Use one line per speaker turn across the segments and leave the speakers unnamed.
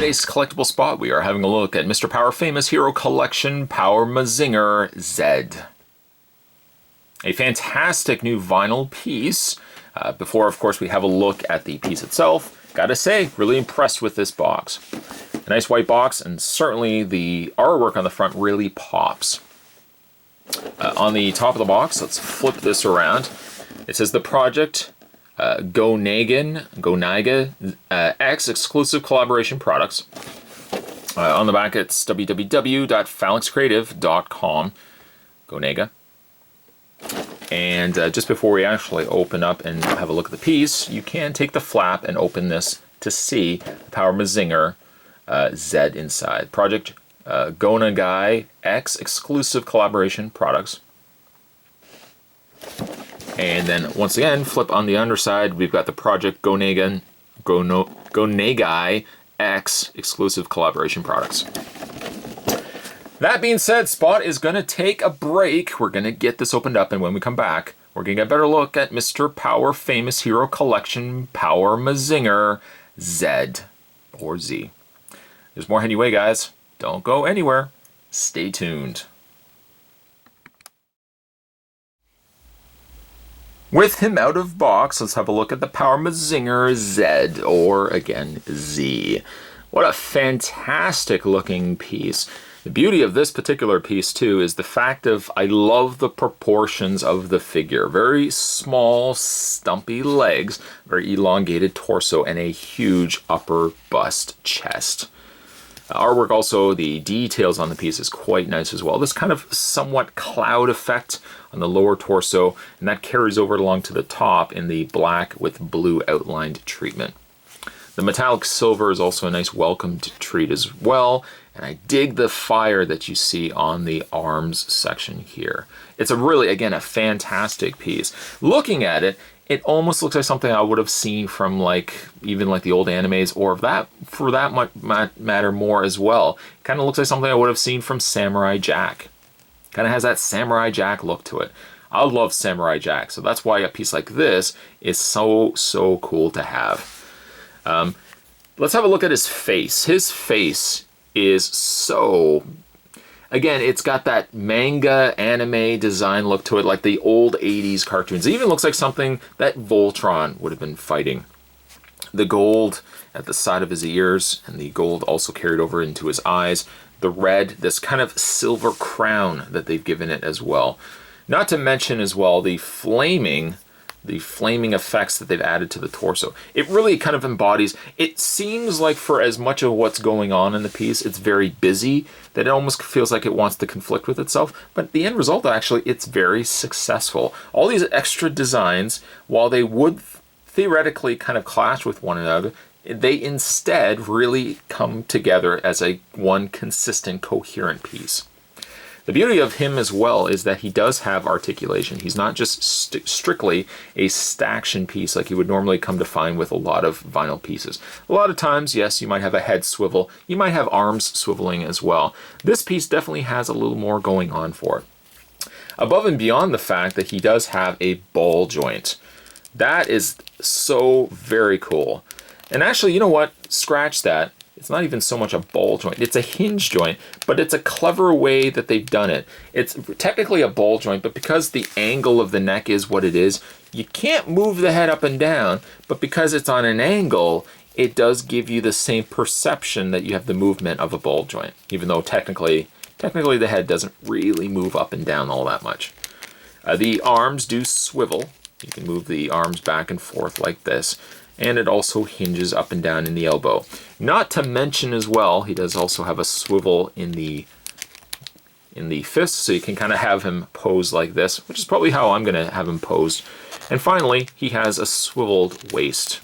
today's collectible spot, we are having a look at Mr. Power Famous Hero Collection Power Mazinger Z. A fantastic new vinyl piece. Before, of course, we have a look at the piece itself. Gotta say, really impressed with this box. A nice white box, and certainly the artwork on the front really pops. On the top of the box, let's flip this around. It says the project Gonega X exclusive collaboration products. On the back, it's www.phalanxcreative.com. Gonega. And just before we actually open up and have a look at the piece, you can take the flap and open this to see the Power Mazinger Z inside. Project Gonega X exclusive collaboration products. And then once again, flip on the underside, we've got the Project Gonega X exclusive collaboration products. That being said, Spot is going to take a break. We're going to get this opened up, and when we come back, we're going to get a better look at Mr. Power Famous Hero Collection Power Mazinger Z, or Z. There's more anyway, guys. Don't go anywhere. Stay tuned. With him out of box, let's have a look at the Power Mazinger Z, or again, Z. What a fantastic looking piece. The beauty of this particular piece too is the fact of I love the proportions of the figure. Very small, stumpy legs, very elongated torso, and a huge upper bust chest. Artwork also, the details on the piece is quite nice as well. This kind of somewhat cloud effect on the lower torso, and that carries over along to the top in the black with blue outlined treatment. The metallic silver is also a nice welcome treat as well, and I dig the fire that you see on the arms section here. It's a really, again, a fantastic piece. Looking at it, it almost looks like something I would have seen from even the old animes, or for that matter more as well. Kind of looks like something I would have seen from Samurai Jack. Kind of has that Samurai Jack look to it. I love Samurai Jack, so that's why a piece like this is so cool to have. Let's have a look at his face. His face is so... Again, it's got that manga anime design look to it, like the old 80s cartoons. It even looks like something that Voltron would have been fighting. The gold at the side of his ears, and the gold also carried over into his eyes. The red, this kind of silver crown that they've given it as well. Not to mention as well the flaming effects that they've added to the torso. It really kind of embodies, it seems like for as much of what's going on in the piece, it's very busy, that it almost feels like it wants to conflict with itself, but the end result, actually, it's very successful. All these extra designs, while they would theoretically kind of clash with one another, they instead really come together as one consistent, coherent piece. The beauty of him as well is that he does have articulation. He's not just strictly a staction piece like you would normally come to find with a lot of vinyl pieces. A lot of times, yes, you might have a head swivel. You might have arms swiveling as well. This piece definitely has a little more going on for it. Above and beyond the fact that he does have a ball joint. That is so very cool. And actually, you know what? Scratch that. It's not even so much a ball joint. It's a hinge joint, but it's a clever way that they've done it. It's technically a ball joint, but because the angle of the neck is what it is, you can't move the head up and down, but because it's on an angle, it does give you the same perception that you have the movement of a ball joint, even though technically the head doesn't really move up and down all that much. The arms do swivel. You can move the arms back and forth like this. And it also hinges up and down in the elbow. Not to mention as well, he does also have a swivel in the fist, so you can kind of have him pose like this, which is probably how I'm going to have him posed. And finally, he has a swiveled waist.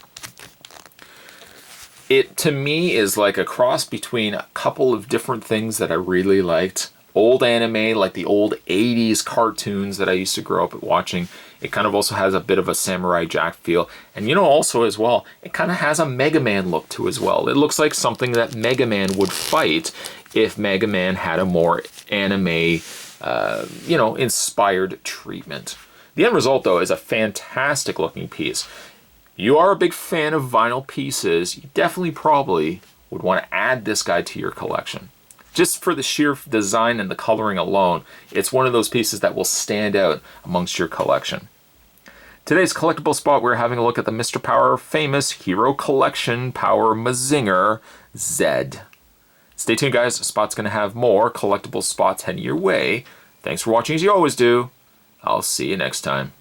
It, to me, is like a cross between a couple of different things that I really liked. Old anime, like the old 80s cartoons that I used to grow up watching. It kind of also has a bit of a Samurai Jack feel. And you know, also as well, it kind of has a Mega Man look to as well. It looks like something that Mega Man would fight if Mega Man had a more anime, inspired treatment. The end result, though, is a fantastic looking piece. You are a big fan of vinyl pieces, you definitely probably would want to add this guy to your collection. Just for the sheer design and the coloring alone, it's one of those pieces that will stand out amongst your collection. Today's collectible spot, we're having a look at the Mr. Power famous Hero Collection Power Mazinger Z. Stay tuned, guys. Spot's going to have more collectible spots heading your way. Thanks for watching as you always do. I'll see you next time.